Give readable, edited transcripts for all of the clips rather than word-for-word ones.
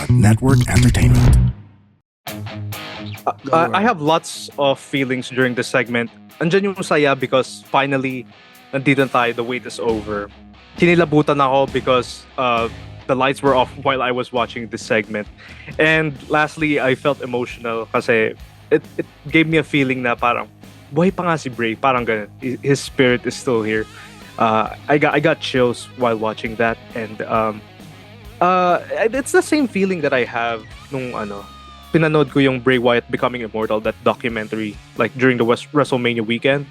Network Entertainment. I have lots of feelings during this segment. Andyan yung saya because finally, nandito tayo, the wait is over. Kinilabutan ako because the lights were off while I was watching this segment. And lastly, I felt emotional kasi it gave me a feeling na parang, buhay pa nga si Bray, parang ganun. His spirit is still here. I got chills while watching that, and it's the same feeling that I have nung pinanood ko yung Bray Wyatt Becoming Immortal, that documentary, like during the WrestleMania weekend.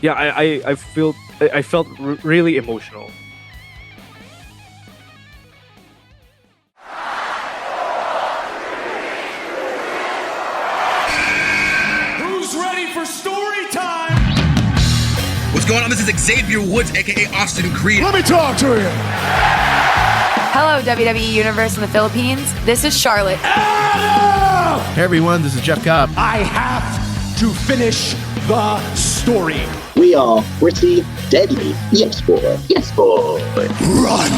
Yeah, I felt really emotional. Who's ready for story time? What's going on? This is Xavier Woods, aka Austin Creed. Let me talk to you. Hello, WWE Universe in the Philippines. This is Charlotte. Hey everyone, this is Jeff Cobb. I have to finish the story. We are pretty deadly. Yes, boy. Yes, boy. Run!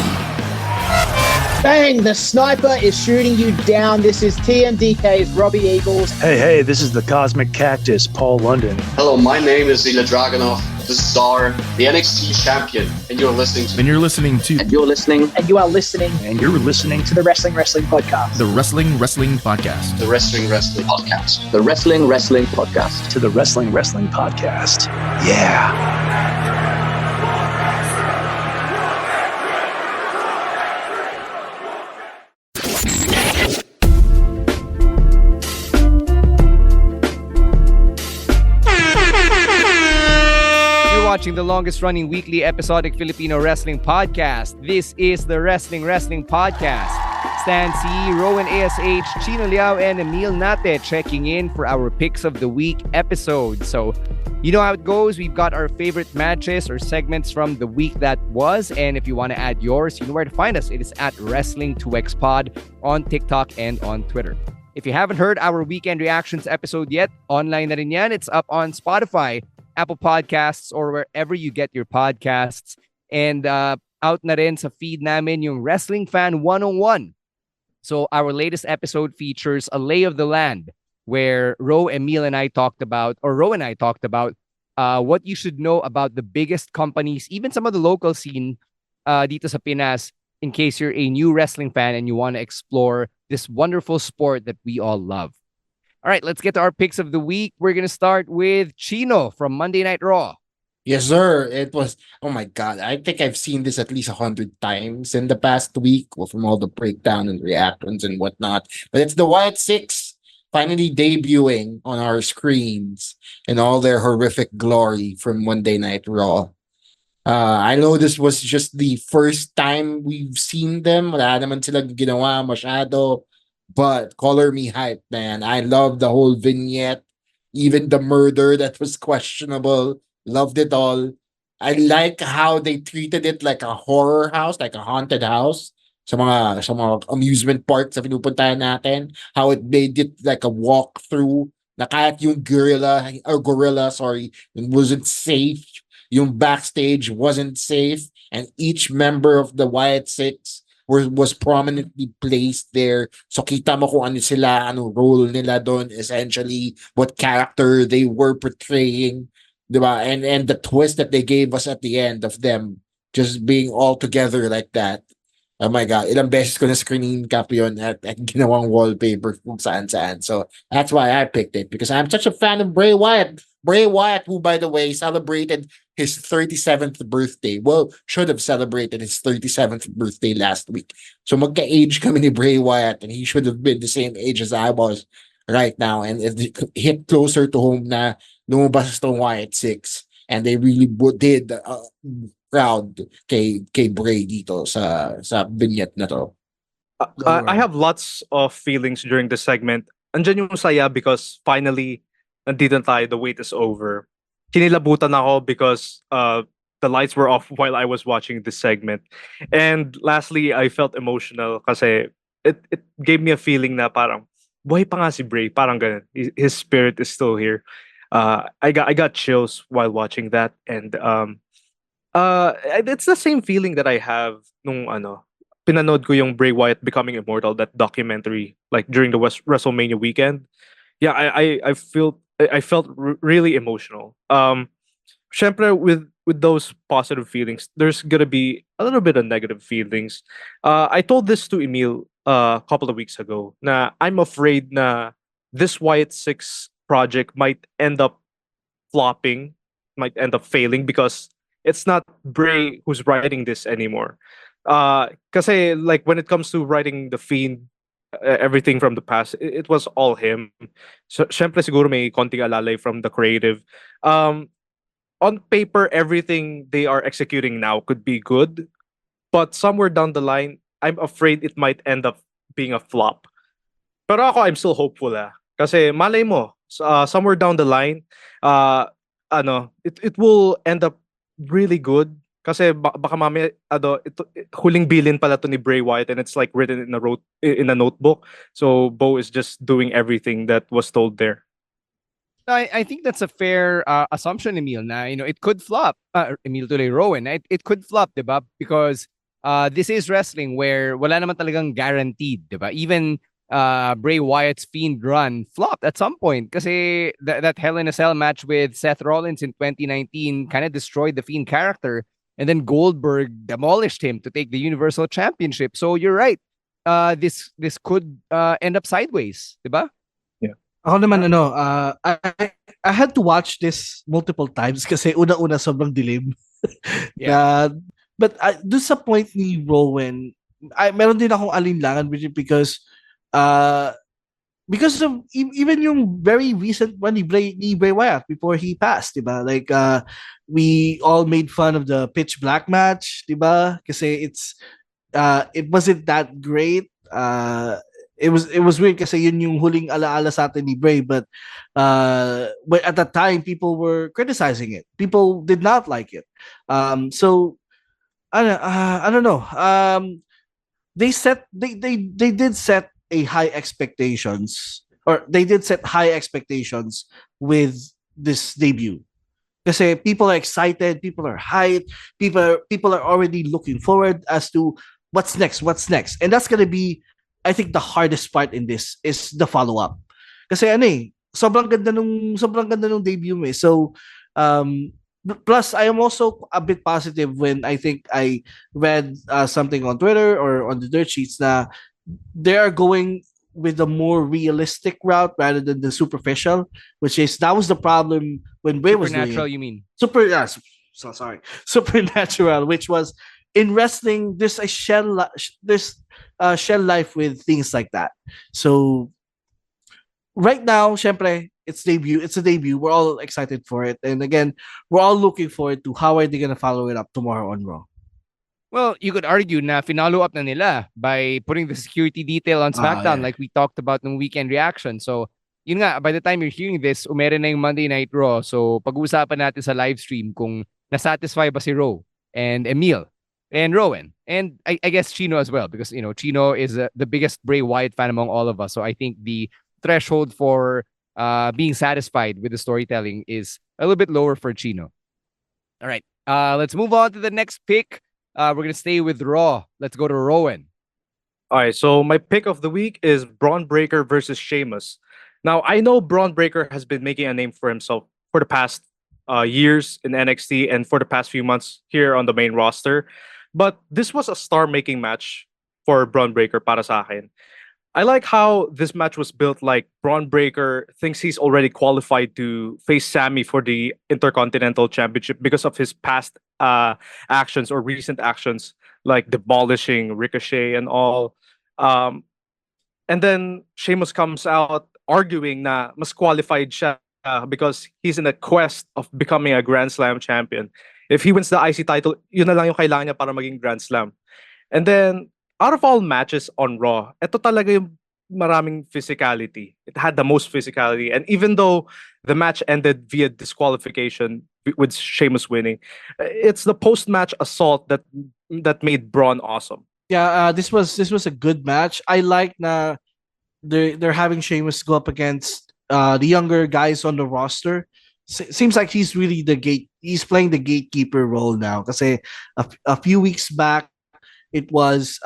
Bang! The sniper is shooting you down. This is TMDK's Robbie Eagles. Hey, this is the Cosmic Cactus, Paul London. Hello, my name is Ilya Dragunov. This is Czar, the NXT champion, and you're listening to... And you're listening to... And you're listening... And you are listening... And you're listening to the Wrestling Podcast. The Wrestling Podcast. The Wrestling Podcast. The Wrestling Podcast. To the Wrestling Podcast. Yeah. Watching the longest running weekly episodic Filipino wrestling podcast. This is the Wrestling Podcast. Stan C, Rowen A.S.H, Chino and Emile Nate checking in for our picks of the week episode. So, you know how it goes. We've got our favorite matches or segments from the week that was. And if you want to add yours, you know where to find us. It is at Wrestling2XPod on TikTok and on Twitter. If you haven't heard our weekend reactions episode yet, online na rin yan. It's up on Spotify, Apple Podcasts, or wherever you get your podcasts. And out na rin sa feed namin yung Wrestling Fan 101. So our latest episode features a lay of the land where Emile and I talked about what you should know about the biggest companies, even some of the local scene dito sa Pinas, in case you're a new wrestling fan and you want to explore this wonderful sport that we all love. All right, let's get to our picks of the week. We're going to start with Chino from Monday Night Raw. Yes, sir. It was, oh my God. I think I've seen this at least 100 times in the past week, from all the breakdown and reactions and whatnot. But it's the Wyatt 6 finally debuting on our screens in all their horrific glory from Monday Night Raw. I know this was just the first time we've seen them. Wala naman silang ginawa masyado. But color me hype, man. I love the whole vignette. Even the murder that was questionable. Loved it all. I like how they treated it like a horror house, like a haunted house. Sa mga amusement parks na pinupuntahan natin. How it made it like a walkthrough. Na kahit yung gorilla, wasn't safe. Yung backstage wasn't safe. And each member of the Wyatt 6 was prominently placed there. So kita mo kung ano sila, ano role nila doon, essentially, what character they were portraying, diba? And the twist that they gave us at the end of them just being all together like that. Oh my God, ilang beses ko na screen cap yun at ginawang wallpaper kung saan-saan. So that's why I picked it, because I'm such a fan of Bray Wyatt. Bray Wyatt, who, by the way, celebrated his 37th birthday. Well, should have celebrated his 37th birthday last week. So magka-age kami ni Bray Wyatt, and he should have been the same age as I was right now. And it hit closer to home na lumabas itong Wyatt 6. And they really did proud kay Bray dito sa vignette na to. I have lots of feelings during this segment. Andyan yung saya because finally, nandito tayo, the wait is over. Kinilabutan ako because the lights were off while I was watching this segment. And lastly, I felt emotional kasi it gave me a feeling na parang, buhay pa nga si Bray, parang ganun. His spirit is still here. I got chills while watching that, and it's the same feeling that I have nung pinanood ko yung Bray Wyatt Becoming Immortal, that documentary, like during the WrestleMania weekend. Yeah, I felt really emotional. Syempre with those positive feelings, there's gonna be a little bit of negative feelings. I told this to Emile a couple of weeks ago. Na I'm afraid na this Wyatt Six project might end up flopping, might end up failing because it's not Bray who's writing this anymore. Kasi like when it comes to writing the Fiend, everything from the past, it was all him. So, syempre siguro may konting alalay from the creative. On paper, everything they are executing now could be good, but somewhere down the line, I'm afraid it might end up being a flop. Pero ako, I'm still hopeful Kasi malay mo, somewhere down the line, it will end up really good. Kasi baka mamaya, huling bilin pala to ni Bray Wyatt and it's like written in a notebook. So Bo is just doing everything that was told there. I think that's a fair assumption, Emile, na, it could flop. Emile tuloy, Rowen, it could flop, diba? Because this is wrestling where wala naman talagang guaranteed, diba? Even Bray Wyatt's Fiend run flopped at some point kasi that Hell in a Cell match with Seth Rollins in 2019 kind of destroyed the Fiend character, and then Goldberg demolished him to take the Universal Championship. So you're right. This could end up sideways, diba? Ako naman I had to watch this multiple times kasi una-una sobrang dilim. Yeah. But doon sa point ni Rowen, meron din akong alinlangan because of even yung very recent one ni Bray Wyatt before he passed, diba? Like we all made fun of the Pitch Black match, diba? Kasi it wasn't that great. It was weird kasi yun yung huling alaala sa atin ni Bray, but at that time people were criticizing it. People did not like it. So I don't know. They did set a high expectations, or they did set high expectations with this debut. Kasi people are excited, people are hyped, people are already looking forward as to what's next. And that's gonna be, I think, the hardest part in this is the follow-up. Kasi sobrang ganda nung debut mo. So, plus, I am also a bit positive when I think I read something on Twitter or on the dirt sheets na they are going with a more realistic route rather than the superficial, that was the problem when Bray was doing it. Supernatural, you mean? Supernatural, which was in wrestling, there's a shell life with things like that. So right now, syempre, it's a debut. We're all excited for it. And again, we're all looking forward to how are they going to follow it up tomorrow on Raw. Well, you could argue na finalo up na nila by putting the security detail on SmackDown like we talked about in weekend reaction. So, yun nga, by the time you're hearing this, umere na yung Monday Night Raw. So, pag-uusapan natin sa live stream kung nasatisfy ba si Ro and Emile and Rowen. And I guess Chino as well, because, Chino is the biggest Bray Wyatt fan among all of us. So, I think the threshold for being satisfied with the storytelling is a little bit lower for Chino. All right, let's move on to the next pick. We're going to stay with Raw. Let's go to Rowen. All right, so my pick of the week is Braun Breaker versus Sheamus. Now, I know Braun Breaker has been making a name for himself for the past years in NXT and for the past few months here on the main roster. But this was a star-making match for Braun Breaker para sa akin. I like how this match was built. Like Braun Breaker thinks he's already qualified to face Sammy for the Intercontinental Championship because of his past actions or recent actions, like demolishing Ricochet and all. And then Sheamus comes out arguing na mas qualified siya because he's in a quest of becoming a Grand Slam champion. If he wins the IC title, yun na lang yung kailangan niya para maging Grand Slam. And then, out of all matches on Raw, ito talaga yung maraming physicality. It had the most physicality. And even though the match ended via disqualification with Sheamus winning, it's the post-match assault that made Braun awesome. Yeah, this was a good match. I like na they're having Sheamus go up against the younger guys on the roster. Seems like he's really he's playing the gatekeeper role now. Kasi a few weeks back, it was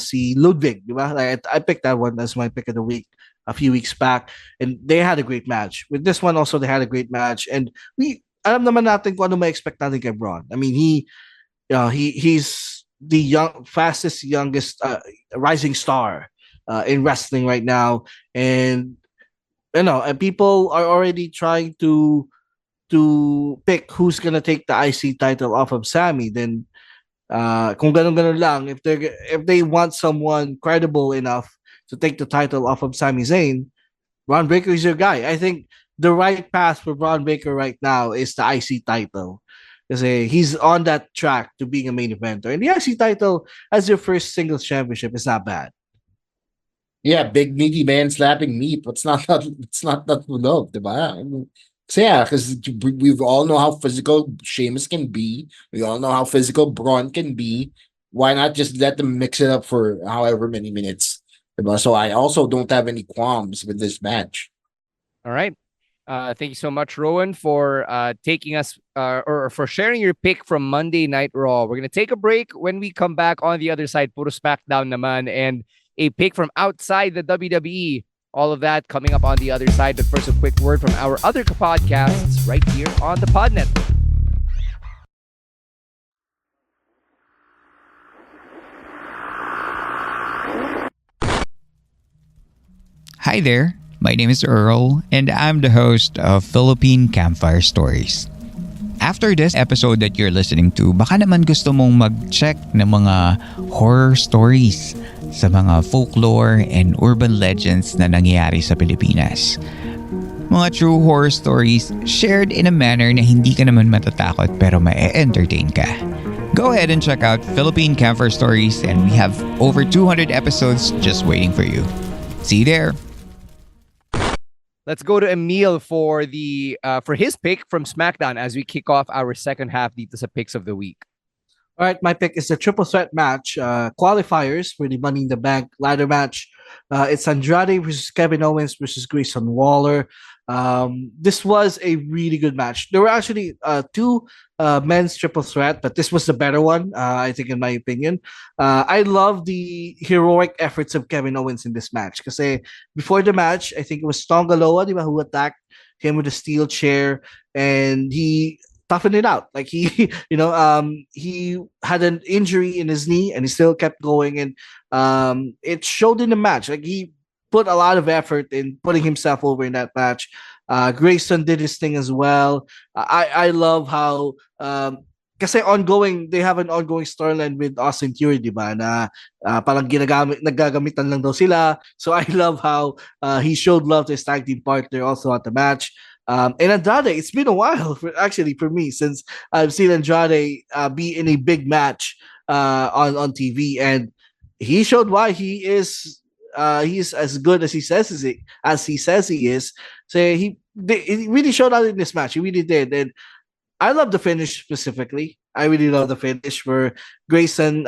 si Ludwig, di ba? Like, I picked that one as my pick of the week a few weeks back, and they had a great match. With this one also, they had a great match, and we alam naman natin kung ano ma-expect natin kay Bron. I mean, he's the fastest, youngest rising star in wrestling right now, and and people are already trying to pick who's gonna take the IC title off of Sammy. Then kung ganun lang, if they want someone credible enough to take the title off of Sami Zayn, Braun Breaker is your guy. I think the right path for Braun Breaker right now is the IC title. Because he's on that track to being a main eventer. And the IC title as your first singles championship is not bad. Yeah, big meaty man slapping meat. It's not that love, diba? So yeah, because we all know how physical Sheamus can be. We all know how physical Braun can be. Why not just let them mix it up for however many minutes? Diba? So I also don't have any qualms with this match. All right. Thank you so much, Rowan, for taking us or for sharing your pick from Monday Night Raw. We're going to take a break. When we come back on the other side, puro SmackDown naman, and a pick from outside the WWE. All of that coming up on the other side. But first, a quick word from our other podcasts right here on the Pod Network. Hi there. My name is Earl, and I'm the host of Philippine Campfire Stories. After this episode that you're listening to, baka naman gusto mong mag-check ng mga horror stories sa mga folklore and urban legends na nangyayari sa Pilipinas. Mga true horror stories shared in a manner na hindi ka naman matatakot pero ma-entertain ka. Go ahead and check out Philippine Campfire Stories, and we have over 200 episodes just waiting for you. See you there! Let's go to Emile for his pick from SmackDown as we kick off our second half dito sa picks of the week. All right, my pick is the triple threat match, qualifiers for the Money in the Bank ladder match. It's Andrade versus Kevin Owens versus Grayson Waller. This was a really good match. There were actually two men's triple threat, but this was the better one, I think, in my opinion. I love the heroic efforts of Kevin Owens in this match. Because before the match, I think it was Tongaloa, who attacked him with a steel chair, and he toughened it out. Like he had an injury in his knee, and he still kept going, and it showed in the match. Like he put a lot of effort in putting himself over in that match. Grayson did his thing as well. I love how kasi they have an ongoing storyline with Austin Theory, diba? Na parang naggagamitan lang daw sila. So I love how he showed love to his tag team partner also at the match. And Andrade, it's been a while for me since I've seen Andrade be in a big match on TV, and he showed why he's as good as he says he is. So he really showed out in this match. He really did, and I love the finish specifically. I really love the finish where Grayson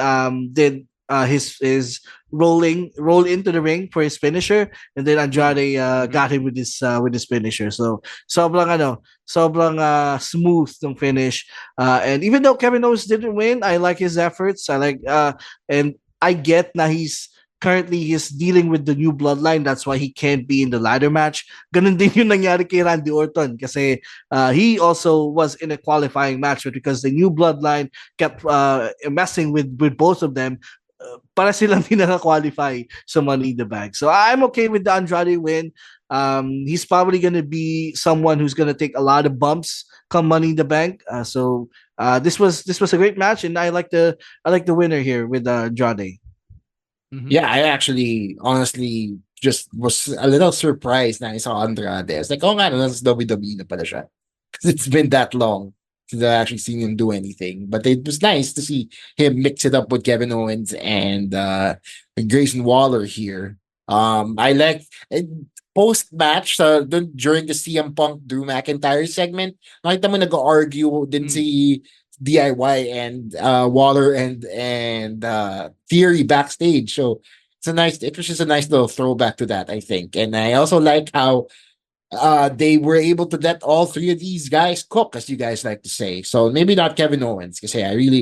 did his roll into the ring for his finisher, and then Andrade got him with his finisher. So sobrang smooth ng finish. And even though Kevin Owens didn't win, I like his efforts. And I get na he's dealing with the new bloodline. That's why he can't be in the ladder match. Ganun din yung nangyari kay Randy Orton kasi he also was in a qualifying match, but because the new bloodline kept messing with both of them, para silang hindi naka-qualify sa Money in the Bank. So I'm okay with the Andrade win. He's probably going to be someone who's going to take a lot of bumps come Money in the Bank. So this was a great match, and I like the winner here with Andrade. Mm-hmm. Yeah, I actually honestly just was a little surprised na I saw Andrade. I was like, oh nga, nasa WWE na pala siya. Because it's been that long since I've actually seen him do anything. But it was nice to see him mix it up with Kevin Owens and Grayson Waller here. I like post-match during the CM Punk Drew McIntyre segment, nakita mo nag-argue din si DIY and Waller and Theory backstage. So it was just a nice little throwback to that, I think. And I also like how they were able to let all three of these guys cook, as you guys like to say. So maybe not Kevin Owens, because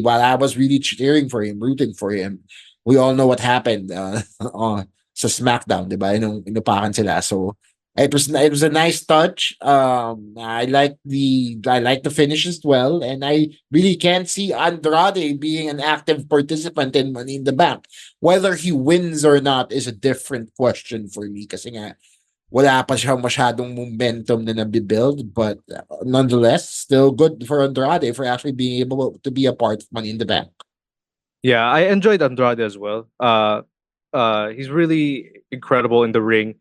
while I was really cheering for him, rooting for him, we all know what happened sa SmackDown, diba? Inupakan sila. So it was a nice touch. I like the finish as well, and I really can't see Andrade being an active participant in Money in the Bank. Whether he wins or not is a different question for me, kasi nga wala pa siya masyadong momentum na nabibuild, but nonetheless, still good for Andrade for actually being able to be a part of Money in the Bank. Yeah, I enjoyed Andrade as well. He's really incredible in the ring.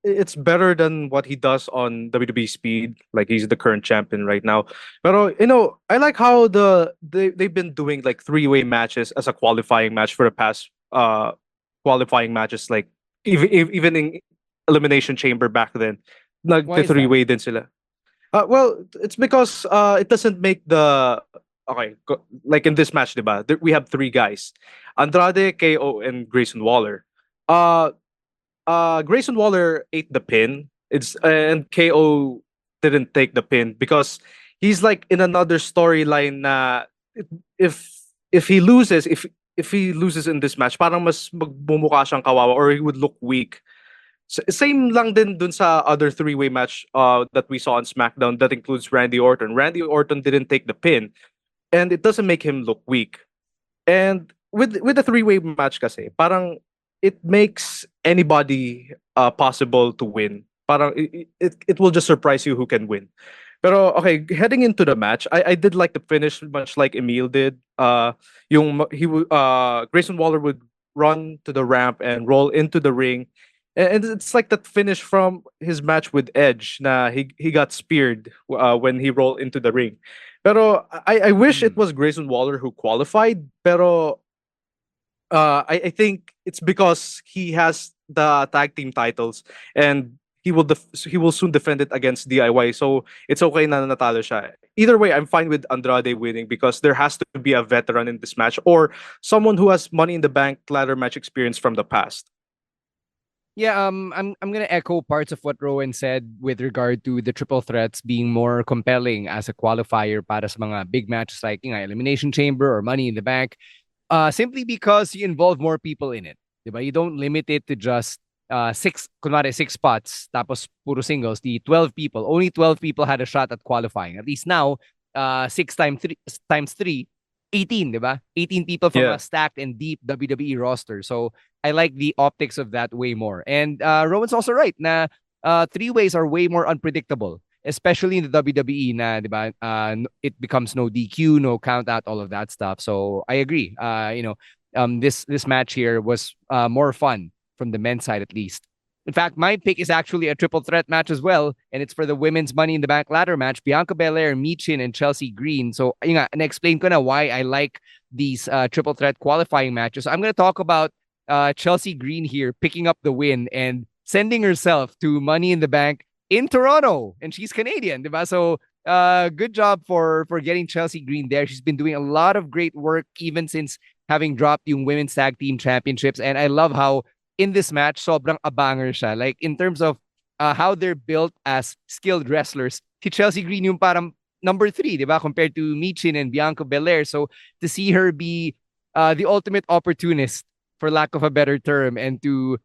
It's better than what he does on WWE Speed. Like, he's the current champion right now. But I like how they've been doing like three-way matches as a qualifying match for the past qualifying matches. Like even in Elimination Chamber back then, like Why the is that? three-way din sila. Well, it's because it doesn't make the like in this match, diba? We have three guys: Andrade, KO, and Grayson Waller. Grayson Waller ate the pin. And KO didn't take the pin because he's like in another storyline. If he loses, if he loses in this match, parang mas magbumukha siyang kawawa, or he would look weak. Same lang din dun sa other three-way match that we saw on SmackDown that includes Randy Orton. Randy Orton didn't take the pin, and it doesn't make him look weak. And with the three-way match kasi, parang it makes anybody possible to win. Parang it will just surprise you who can win. Pero okay, heading into the match, I did like the finish, much like Emile did. Grayson Waller would run to the ramp and roll into the ring. And it's like that finish from his match with Edge. He got speared when he rolled into the ring. Pero I wish it was Grayson Waller who qualified. Pero I think it's because he has the tag team titles, and he will soon defend it against DIY. So it's okay na natalo siya. Either way, I'm fine with Andrade winning because there has to be a veteran in this match or someone who has Money in the Bank ladder match experience from the past. Yeah, I'm gonna echo parts of what Rowan said with regard to the triple threats being more compelling as a qualifier para sa mga big matches like Elimination Chamber or Money in the Bank. Simply because you involve more people in it. Diba? You don't limit it to just six spots, tapos puro singles. The 12 people, only 12 people had a shot at qualifying. At least now, 6 times 3, 18, diba? 18 people from a stacked and deep WWE roster. So I like the optics of that way more. And Rowan's also right na three-ways are way more unpredictable. Especially in the WWE na, diba, it becomes no DQ, no count out, all of that stuff. So I agree. This match here was more fun from the men's side at least. In fact, my pick is actually a triple threat match as well, and it's for the women's Money in the Bank ladder match: Bianca Belair, Michin, and Chelsea Green. So, and explain ko na why I like these triple threat qualifying matches. I'm going to talk about Chelsea Green here picking up the win and sending herself to Money in the Bank in Toronto, and she's Canadian, diba? So good job for getting Chelsea Green there. She's been doing a lot of great work even since having dropped yung women's tag team championships, and I love how in this match sobrang abanger siya. Like in terms of how they're built as skilled wrestlers, si Chelsea Green yung parang number 3, diba? Compared to Michin and Bianca Belair. So to see her be the ultimate opportunist, for lack of a better term, and to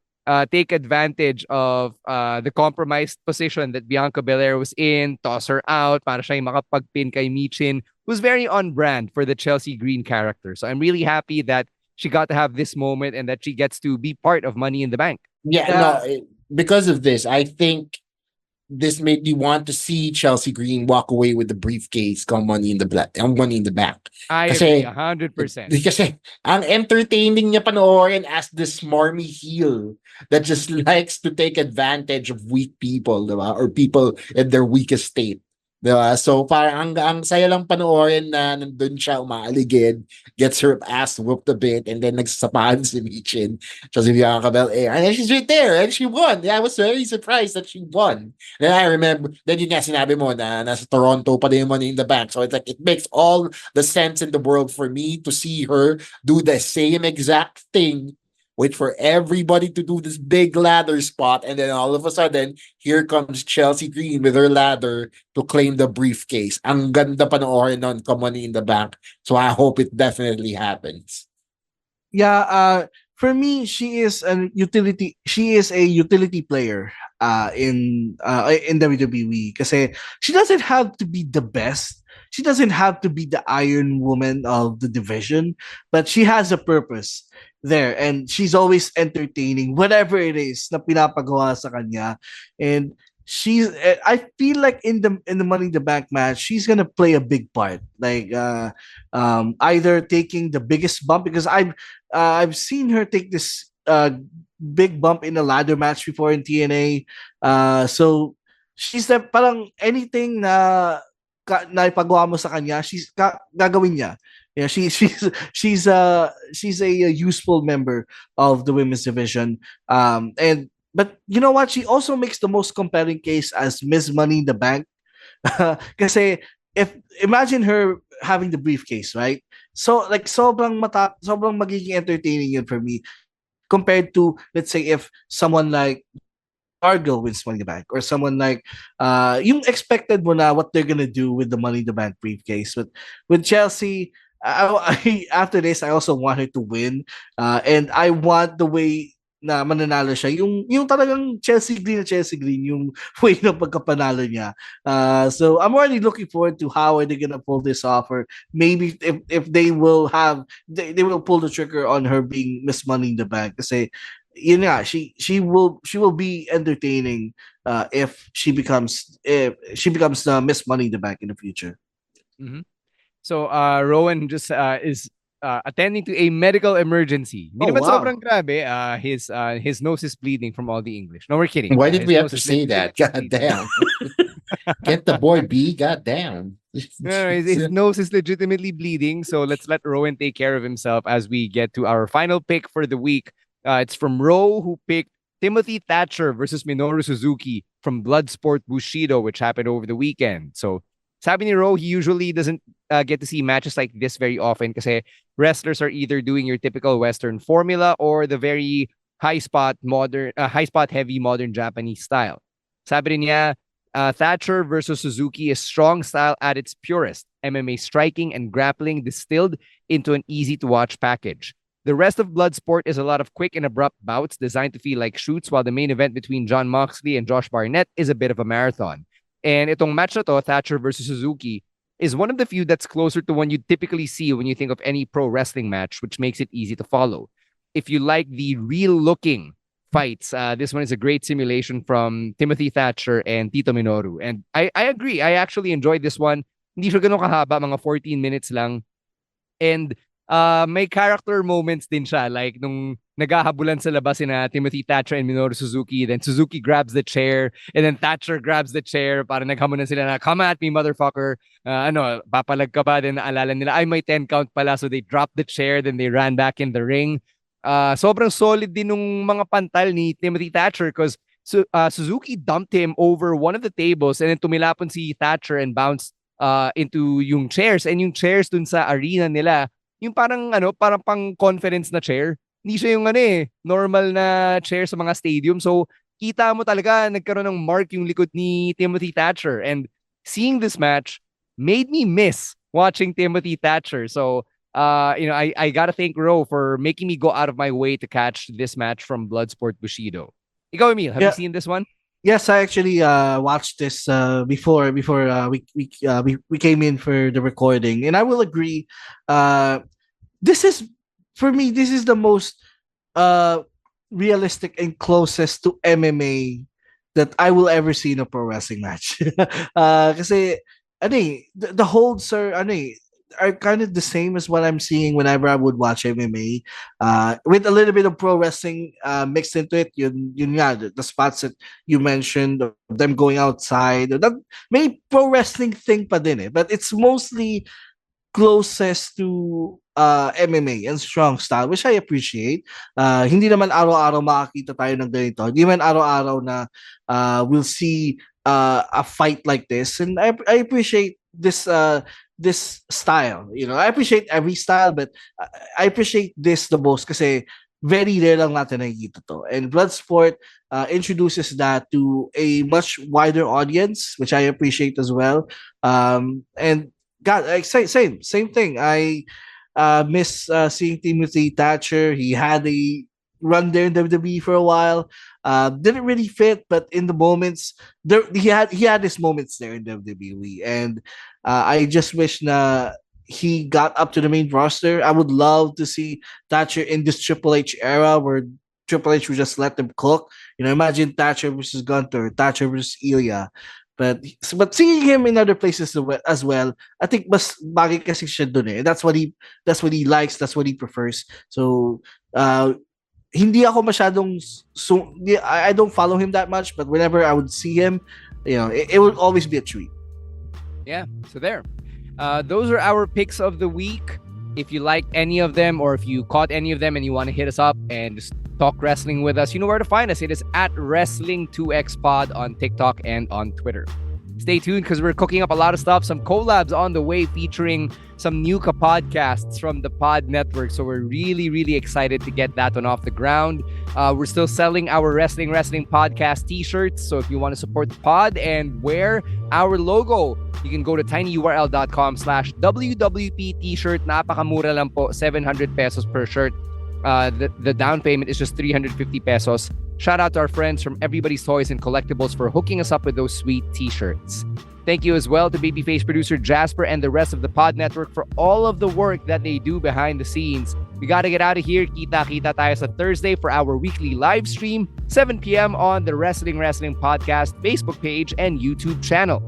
take advantage of the compromised position that Bianca Belair was in, toss her out para siya yung makapagpin kay Michin, who's very on brand for the Chelsea Green character. So I'm really happy that she got to have this moment and that she gets to be part of Money in the Bank. Because of this, I think this made me want to see Chelsea Green walk away with the briefcase come Money in the Bank. I agree, 100%. Kasi ang entertaining niya panoorin as the smarmy heel that just likes to take advantage of weak people, diba? Or people in their weakest state. Diba? So parang ang saya lang panoorin na nandun siya umaaligid, gets her ass whooped a bit, and then nagsasapahan si Michin, si Bianca Belair, and then she's right there, and she won. Yeah, I was very surprised that she won. Then I remember, then yun nga sinabi mo na nasa Toronto pa din yung Money in the Bank. So it's like, it makes all the sense in the world for me to see her do the same exact thing wait for everybody to do this big ladder spot, and then all of a sudden, here comes Chelsea Green with her ladder to claim the briefcase. Ang ganda panoorin nun, Money in the Bank. So I hope it definitely happens. Yeah, for me, she is a utility player in WWE, kasi she doesn't have to be the best. She doesn't have to be the Iron Woman of the division, but she has a purpose there, and she's always entertaining whatever it is na pinapagawa sa kanya. And I feel like in the Money in the Bank match, she's gonna play a big part, like either taking the biggest bump, because I've seen her take this big bump in a ladder match before in TNA. So she's the parang anything na ipagawa mo sa kanya, gagawin niya. Yeah, she's a useful member of the women's division. But you know what? She also makes the most compelling case as Miss Money in the Bank. Kasi imagine her having the briefcase, right? So like sobrang magiging entertaining yun for me, compared to, let's say, if someone like Argo wins Money in the Bank, or someone like yung expected mo na what they're gonna do with the Money in the Bank briefcase. But with Chelsea, after this, I also want her to win, and I want the way na mananalo siya, yung talagang Chelsea Green, yung way ng pagkapanalo niya. So I'm already looking forward to how are they gonna pull this off, or maybe if they will pull the trigger on her being Miss Money in the Bank. Kasi yun nga, she will be entertaining if she becomes the Miss Money in the Bank in the future. Mm-hmm. So Rowan just is attending to a medical emergency. Hindi naman sobrang grabe. His nose is bleeding from all the English. No, we're kidding. Why did we have to say that? God damn. Get the boy B. God damn. No, his nose is legitimately bleeding. So let's let Rowan take care of himself as we get to our final pick for the week. It's from Ro, who picked Timothy Thatcher versus Minoru Suzuki from Bloodsport Bushido, which happened over the weekend. So sabi ni Ro, he usually doesn't get to see matches like this very often kasi wrestlers are either doing your typical Western formula or the very high spot heavy modern Japanese style. Sabi rin niya, Thatcher versus Suzuki is strong style at its purest, MMA striking and grappling distilled into an easy to watch package. The rest of Bloodsport is a lot of quick and abrupt bouts designed to feel like shoots, while the main event between Jon Moxley and Josh Barnett is a bit of a marathon. And itong match na to, Thatcher versus Suzuki, is one of the few that's closer to one you typically see when you think of any pro wrestling match, which makes it easy to follow. If you like the real-looking fights, this one is a great simulation from Timothy Thatcher and Tito Minoru. And I agree. I actually enjoyed this one. Hindi siya ganun kahaba, mga 14 minutes lang. And may character moments din siya, like nung naghahabulan sa labas sina Timothy Thatcher and Minoru Suzuki, then Suzuki grabs the chair and then Thatcher grabs the chair, para naghamunan sila na, come at me motherfucker, papalag ka ba, then naalala nila ay may 10 count pala, so they dropped the chair, then they ran back in the ring. Sobrang solid din nung mga pantal ni Timothy Thatcher because Suzuki dumped him over one of the tables and then tumilapon si Thatcher and bounced into yung chairs, and yung chairs dun sa arena nila, yung parang pang conference na chair. Hindi siya yung normal na chair sa mga stadium. So, kita mo talaga nagkaroon ng mark yung likod ni Timothy Thatcher. And seeing this match made me miss watching Timothy Thatcher. So, I gotta thank Ro for making me go out of my way to catch this match from Bloodsport Bushido. Ikaw, Emile, have you seen this one? Yes, I actually watched this before we came in for the recording, and I will agree. This is, for me, this is the most realistic and closest to MMA that I will ever see in a pro wrestling match. Kasi the holds are kind of the same as what I'm seeing whenever I would watch MMA, with a little bit of pro wrestling mixed into it. The spots that you mentioned, them going outside, that may pro wrestling thing pa din but it's mostly closest to MMA and strong style, which I appreciate. Hindi naman araw-araw makakita tayo ng ganito. Hindi naman araw-araw na we'll see a fight like this, and I appreciate this style. I appreciate every style, but I appreciate this the most kasi very rare lang natin nakikita to. And Bloodsport introduces that to a much wider audience, which I appreciate as well. And God, same thing. I miss seeing Timothy Thatcher. He had a run there in WWE for a while. Didn't really fit, but in the moments there, he had his moments there in WWE, and I just wish na he got up to the main roster. I would love to see Thatcher in this Triple H era where Triple H would just let them cook. Imagine Thatcher versus Gunther, Thatcher versus Ilya. But seeing him in other places as well, I think mas bagay kasi siya dun eh. That's what he likes, that's what he prefers. So hindi ako masyadong I don't follow him that much, but whenever I would see him, it would always be a treat. Yeah, so there. Those are our picks of the week. If you liked any of them, or if you caught any of them and you want to hit us up and just talk wrestling with us, you know where to find us. It is at Wrestling2XPod on TikTok and on Twitter. Stay tuned because we're cooking up a lot of stuff. Some collabs on the way featuring some new podcasts from the Pod Network. So we're really, really excited to get that one off the ground. We're still selling our Wrestling Podcast t-shirts. So if you want to support the pod and wear our logo, you can go to tinyurl.com/WWP t-shirt. Napakamura lang po, 700 pesos per shirt. The down payment is just 350 pesos. Shout out to our friends from Everybody's Toys and Collectibles for hooking us up with those sweet t-shirts. Thank you as well to Babyface producer Jasper and the rest of the Pod Network for all of the work that they do behind the scenes. We gotta get out of here. Kita-kita tayo sa Thursday for our weekly live stream, 7 p.m. on the Wrestling Podcast Facebook page and YouTube channel.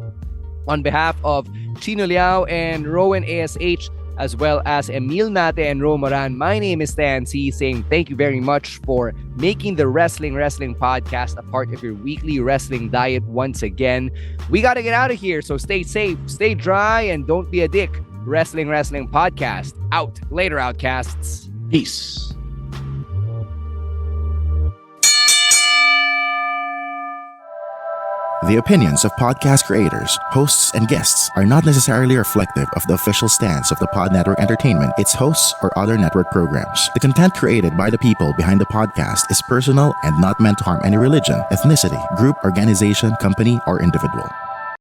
On behalf of Chino and Rowen A.S.H, as well as Emile Nate and Romaran, my name is Stan C, saying thank you very much for making the Wrestling Podcast a part of your weekly wrestling diet once again. We got to get out of here, so stay safe, stay dry, and don't be a dick. Wrestling Podcast out. Later, Outcasts. Peace. The opinions of podcast creators, hosts, and guests are not necessarily reflective of the official stance of the Pod Network Entertainment, its hosts, or other network programs. The content created by the people behind the podcast is personal and not meant to harm any religion, ethnicity, group, organization, company, or individual.